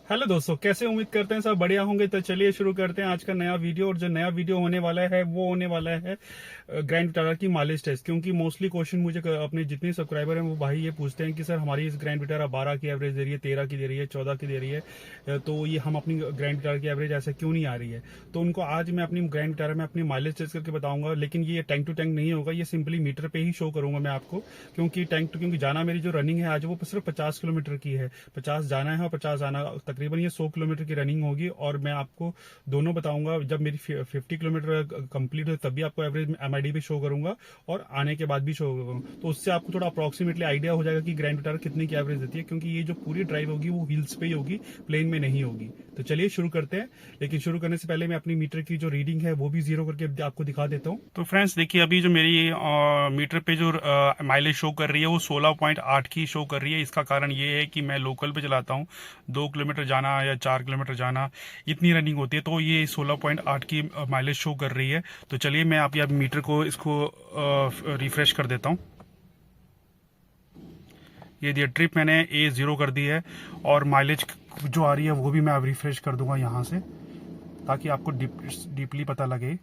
Hello दोस्तों, कैसे उम्मीद करते हैं सब बढ़िया होंगे। तो चलिए शुरू करते हैं आज का नया वीडियो। और जो नया वीडियो होने वाला है वो होने वाला है ग्रैंड विटारा की माइलेज टेस्ट। क्योंकि मोस्टली क्वेश्चन मुझे अपने जितने सब्सक्राइबर हैं वो भाई ये पूछते हैं कि सर हमारी इस ग्रैंड विटारा 12 की एवरेज दे रही है, 13 की दे रही है, 14 की दे रही है, तो ये हम अपनी ग्रैंड विटारा की एवरेज ऐसे क्यों नहीं आ रही है। तो उनको आज मैं अपनी ग्रैंड विटारा में अपनी माइलेज टेस्ट करके बताऊंगा। लेकिन ये टैंक टू टैंक नहीं होगा, ये सिंपली मीटर पे ही शो करूंगा मैं आपको। क्योंकि जाना मेरी जो रनिंग है आज वो सिर्फ 50 किलोमीटर की है। 50 जाना है और 50 आना, तकरीबन ये 100 किलोमीटर की रनिंग होगी। और मैं आपको दोनों बताऊंगा, जब मेरी 50 किलोमीटर कंप्लीट हो तब भी आपको एवरेज एमआईडी पे शो करूंगा और आने के बाद भी शो करूंगा। तो उससे आपको थोड़ा अप्रोक्सीमेटली आइडिया हो जाएगा कि ग्रैंड विटारा कितने की एवरेज देती है। क्योंकि ये जो पूरी ड्राइव होगी वो हिल्स पे ही होगी, प्लेन में नहीं होगी। तो चलिए शुरू करते हैं। लेकिन शुरू करने से पहले मैं अपनी मीटर की जो रीडिंग है वो भी जीरो करके आपको दिखा देता हूँ। तो फ्रेंड्स देखिए, अभी जो मेरी मीटर पे जो माइलेज शो कर रही है वो 16.8 की शो कर रही है। इसका कारण ये है कि मैं लोकल पे चलाता हूँ। 2 किलोमीटर जाना या 4 किलोमीटर जाना, इतनी रनिंग होती है, तो ये 16.8 की माइलेज शो कर रही है। तो चलिए मैं आप मीटर को इसको रिफ्रेश कर देता हूँ। ये दिया ट्रिप मैंने A0 कर दी है और माइलेज जो आ रही है वो भी मैं अब रिफ्रेश कर दूंगा यहाँ से, ताकि आपको डीपली पता लगे।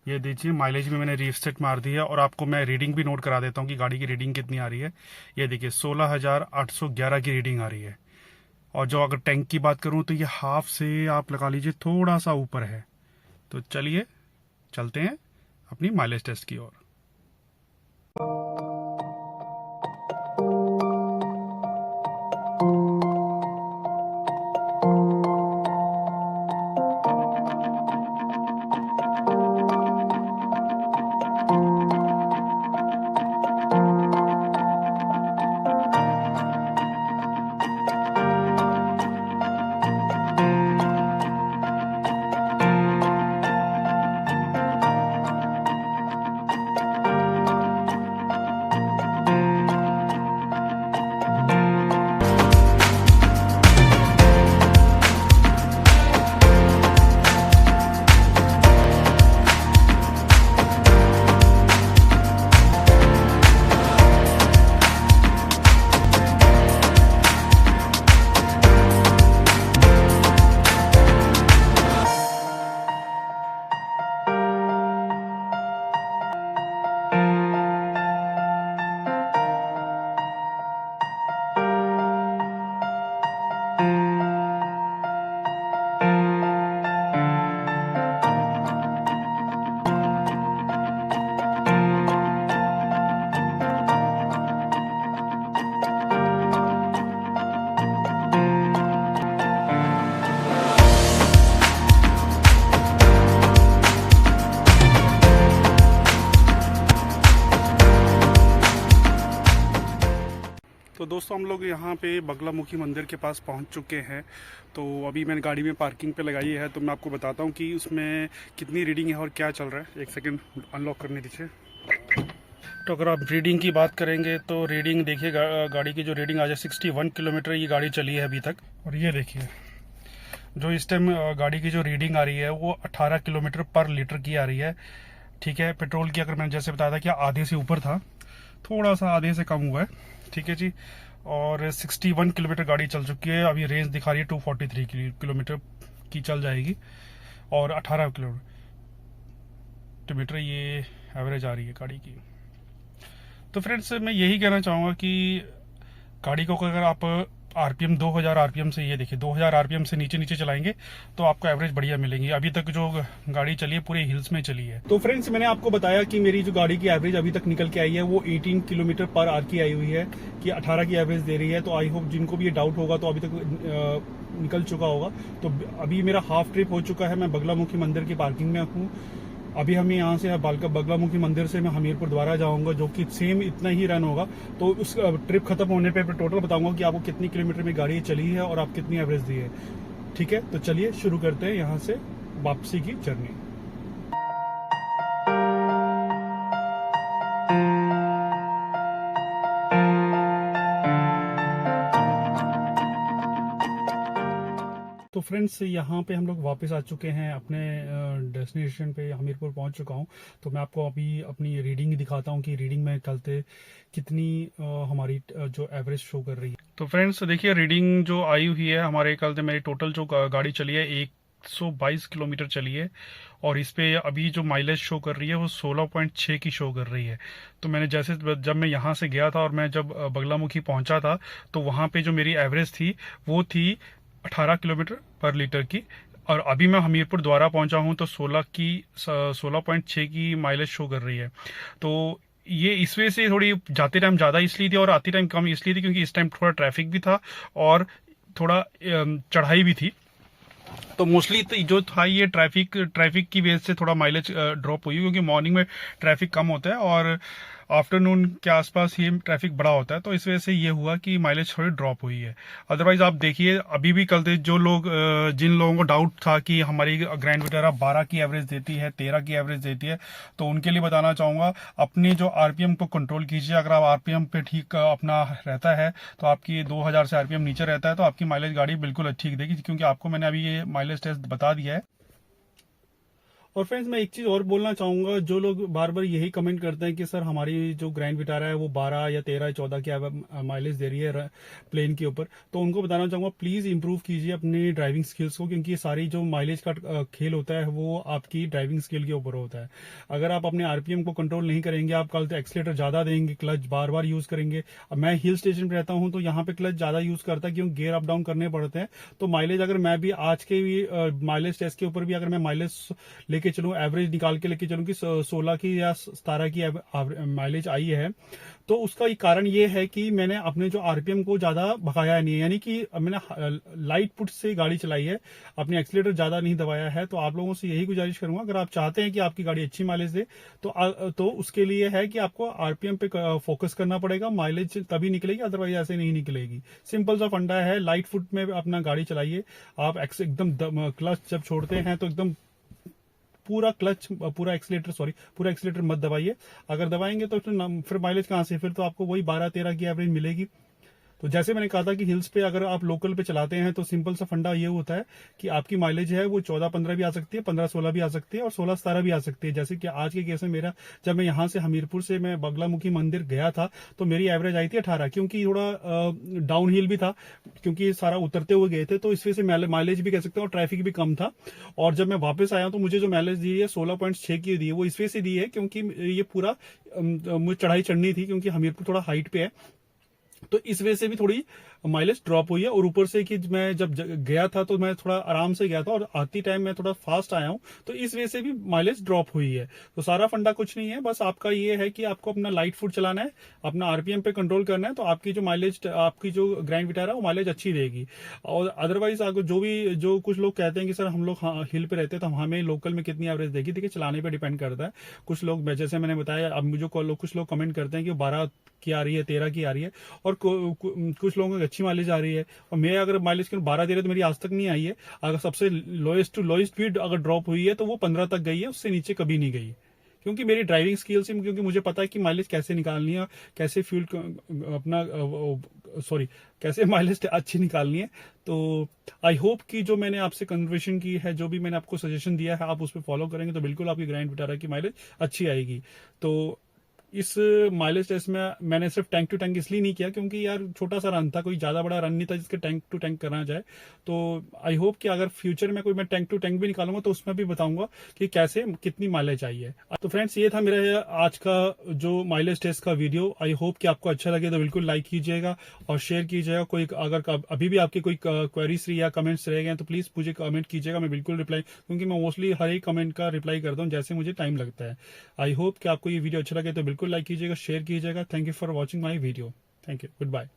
ये देखिए माइलेज में मैंने रीसेट मार दी है और आपको मैं रीडिंग भी नोट करा देता हूँ कि गाड़ी की रीडिंग कितनी आ रही है। ये देखिए 16,811 की रीडिंग आ रही है। और जो अगर टैंक की बात करूँ तो ये हाफ से आप लगा लीजिए थोड़ा सा ऊपर है। तो चलिए चलते हैं अपनी माइलेज टेस्ट की ओर। तो दोस्तों हम लोग यहाँ पे बगलामुखी मंदिर के पास पहुँच चुके हैं। तो अभी मैंने गाड़ी में पार्किंग पे लगाई है, तो मैं आपको बताता हूँ कि उसमें कितनी रीडिंग है और क्या चल रहा है। एक सेकंड अनलॉक करने दीजिए। तो अगर आप रीडिंग की बात करेंगे तो रीडिंग देखिए, गाड़ी की जो रीडिंग आ जाए 61 किलोमीटर ये गाड़ी चली है अभी तक। और ये देखिए जो इस टाइम गाड़ी की जो रीडिंग आ रही है वो 18 किलोमीटर पर लीटर की आ रही है। ठीक है, पेट्रोल की अगर मैंने जैसे बताया था कि आधे से ऊपर था, थोड़ा सा आधे से कम हुआ है। ठीक है जी। और 61 किलोमीटर गाड़ी चल चुकी है। अभी रेंज दिखा रही है 243 किलोमीटर की चल जाएगी। और 18 किलोमीटर ये एवरेज आ रही है गाड़ी की। तो फ्रेंड्स मैं यही कहना चाहूँगा कि गाड़ी को अगर आप आरपीएम 2000 आरपीएम से, ये देखिए 2000 आरपीएम से नीचे नीचे चलाएंगे तो आपको एवरेज बढ़िया मिलेंगी। अभी तक जो गाड़ी चली है पूरे हिल्स में चली है। तो फ्रेंड्स मैंने आपको बताया कि मेरी जो गाड़ी की एवरेज अभी तक निकल के आई है वो 18 किलोमीटर पर आवर की आई हुई है, कि 18 की एवरेज दे रही है। तो आई होप जिनको भी ये डाउट होगा तो अभी तक निकल चुका होगा। तो अभी मेरा हाफ ट्रिप हो चुका है, मैं बगलामुखी मंदिर की पार्किंग में हूँ। अभी हम यहाँ से बगलामुखी मंदिर से मैं हमीरपुर द्वारा जाऊंगा, जो कि सेम इतना ही रन होगा। तो उस ट्रिप खत्म होने पे टोटल बताऊंगा कि आपको कितनी किलोमीटर में गाड़ी चली है और आप कितनी एवरेज दी है। ठीक है, तो चलिए शुरू करते हैं यहाँ से वापसी की जर्नी। तो फ्रेंड्स यहाँ पे हम लोग वापस आ चुके हैं अपने डेस्टिनेशन पे, हमीरपुर पहुंच चुका हूँ। तो मैं आपको अभी अपनी रीडिंग दिखाता हूँ कि रीडिंग में चलते कितनी हमारी जो एवरेज शो कर रही है। तो फ्रेंड्स देखिए, रीडिंग जो आई हुई है हमारे कल से, मेरी टोटल जो गाड़ी चली है 122 किलोमीटर चली है, और इस पे अभी जो माइलेज शो कर रही है वो 16.6 की शो कर रही है। तो मैंने जैसे, जब मैं यहाँ से गया था और मैं जब बगलामुखी पहुंचा था, तो वहाँ पे जो मेरी एवरेज थी वो थी 18 किलोमीटर पर लीटर की, और अभी मैं हमीरपुर द्वारा पहुंचा हूं तो 16.6 की माइलेज शो कर रही है। तो ये इस वजह से थोड़ी जाते टाइम ज़्यादा इसलिए थी और आते टाइम कम इसलिए थी क्योंकि इस टाइम थोड़ा ट्रैफिक भी था और थोड़ा चढ़ाई भी थी। तो मोस्टली जो था ये ट्रैफिक की वजह से थोड़ा माइलेज ड्रॉप हुई, क्योंकि मॉर्निंग में ट्रैफिक कम होता है और आफ्टरनून के आसपास ये ट्रैफिक बड़ा होता है, तो इस वजह से ये हुआ कि माइलेज थोड़ी ड्रॉप हुई है। अदरवाइज आप देखिए, अभी भी कल जो लोग जिन लोगों को डाउट था कि हमारी ग्रैंड विटारा 12 की एवरेज देती है, 13 की एवरेज देती है, तो उनके लिए बताना चाहूँगा, अपनी जो आरपीएम को कंट्रोल कीजिए। अगर आप आरपीएम पे ठीक अपना रहता है तो आपकी 2000 से आरपीएम नीचे रहता है तो आपकी माइलेज गाड़ी बिल्कुल ठीक देगी, क्योंकि आपको मैंने अभी ये माइलेज टेस्ट बता दिया है। और फ्रेंड्स मैं एक चीज और बोलना चाहूंगा, जो लोग बार बार यही कमेंट करते हैं कि सर हमारी जो ग्रैंड विटारा है वो 12 या 13 14 की माइलेज दे रही है प्लेन के ऊपर, तो उनको बताना चाहूंगा प्लीज इंप्रूव कीजिए अपनी ड्राइविंग स्किल्स को, क्योंकि सारी जो माइलेज का खेल होता है वो आपकी ड्राइविंग स्किल के ऊपर होता है। अगर आप अपने आरपीएम को कंट्रोल नहीं करेंगे, आप कल एक्सीलेटर ज्यादा देंगे, क्लच बार बार यूज करेंगे। अब मैं हिल स्टेशन पे रहता हूँ तो यहाँ पे क्लच ज्यादा यूज करता है क्योंकि गियर अप डाउन करने पड़ते हैं। तो माइलेज, अगर मैं भी आज के भी माइलेज टेस्ट के ऊपर भी अगर मैं माइलेज लेके चलूँ, एवरेज निकाल के लेके चलूँ कि 16 की या 17 की माइलेज आई है, तो उसका एक कारण ये है कि मैंने अपने जो आरपीएम को ज्यादा भगाया नहीं है, यानी कि मैंने लाइट फुट से गाड़ी चलाई है, अपने एक्सीलेटर ज्यादा नहीं दबाया है। तो आप लोगों से यही गुजारिश करूंगा, अगर आप चाहते हैं कि आपकी गाड़ी अच्छी माइलेज दे तो उसके लिए है कि आपको आरपीएम पे फोकस करना पड़ेगा, माइलेज तभी निकलेगी, अदरवाइज ऐसे नहीं निकलेगी। सिंपल सा फंडा है, लाइट फुट में अपना गाड़ी चलाइए। आप एकदम क्लच जब छोड़ते हैं तो एकदम पूरा एक्सीलेटर मत दबाइए। अगर दबाएंगे तो फिर माइलेज कहां से, फिर तो आपको वही 12-13 की एवरेज मिलेगी। तो जैसे मैंने कहा था कि हिल्स पे अगर आप लोकल पे चलाते हैं तो सिंपल सा फंडा ये होता है कि आपकी माइलेज है वो 14-15 भी आ सकती है, 15-16 भी आ सकती है और 16-17 भी आ सकती है। जैसे कि आज के केस में मेरा, जब मैं यहाँ से हमीरपुर से मैं बगलामुखी मंदिर गया था तो मेरी एवरेज आई थी 18, क्योंकि थोड़ा डाउन हिल भी था, क्योंकि सारा उतरते हुए गए थे, तो इस वजह से माइलेज भी कह सकते हैं और ट्रैफिक भी कम था। और जब मैं वापस आया तो मुझे जो माइलेज दी है 16.6 की दी है, वो इस वजह से दी है क्योंकि ये पूरा मुझे चढ़ाई चढ़नी थी, क्योंकि हमीरपुर थोड़ा हाइट पे है, तो इस वजह से भी थोड़ी माइलेज ड्रॉप हुई है। और ऊपर से कि मैं जब गया था तो मैं थोड़ा आराम से गया था और आती टाइम मैं थोड़ा फास्ट आया हूं, तो इस वजह से भी माइलेज ड्रॉप हुई है। तो सारा फंडा कुछ नहीं है, बस आपका ये है कि आपको अपना लाइट फुट चलाना है, अपना आरपीएम पे कंट्रोल करना है, तो आपकी जो माइलेज, आपकी जो ग्रैंड विटारा है वो माइलेज अच्छी देगी। और अदरवाइज आपको जो कुछ लोग कहते हैं कि सर हम लोग हिल पे रहते हैं तो हमें लोकल में कितनी एवरेज देगी, देखिए चलाने पे डिपेंड करता है। कुछ लोग, जैसे मैंने बताया, अब मुझे कुछ लोग कमेंट करते हैं कि 12 की आ रही है, 13 की आ रही है, और कुछ लोगों को अच्छी माइलेज आ रही है। और मैं अगर माइलेज 12 दे रहे तो मेरी आज तक नहीं आई है। अगर सबसे लोएस्ट टू लोएस्ट स्पीड अगर ड्रॉप हुई है तो वो 15 तक गई है, उससे नीचे कभी नहीं गई, क्योंकि मेरी ड्राइविंग स्किल से, क्योंकि मुझे पता है कि माइलेज कैसे निकालनी है, कैसे फ्यूल अपना कैसे माइलेज अच्छी निकालनी है। तो आई होप कि जो मैंने आपसे कन्वर्सेशन की है, जो भी मैंने आपको सजेशन दिया है, आप उस पर फॉलो करेंगे तो बिल्कुल आपकी ग्रैंड विटारा की माइलेज अच्छी आएगी। तो इस माइलेज टेस्ट में मैंने सिर्फ टैंक टू टैंक इसलिए नहीं किया क्योंकि यार छोटा सा रन था, कोई ज्यादा बड़ा रन नहीं था जिसके टैंक टू टैंक करना जाए। तो आई होप कि अगर फ्यूचर में कोई मैं टैंक टू टैंक भी निकालूंगा तो उसमें भी बताऊंगा कि कैसे कितनी माइलेज आई है। तो फ्रेंड्स, ये था मेरा आज का जो माइलेज टेस्ट का वीडियो। आई होप कि आपको अच्छा लगे तो बिल्कुल लाइक कीजिएगा और शेयर कीजिएगा। कोई अगर अभी भी आपके कोई क्वेरीज या कमेंट्स रह गए तो प्लीज मुझे कमेंट कीजिएगा, मैं बिल्कुल रिप्लाई, क्योंकि मैं मोस्टली हर एक कमेंट का रिप्लाई करता हूँ जैसे मुझे टाइम लगता है। आई होप कि आपको ये वीडियो अच्छा लगे तो बिल्कुल लाइक कीजिएगा, शेयर कीजिएगा। Thank you for watching my video. Thank you, good bye.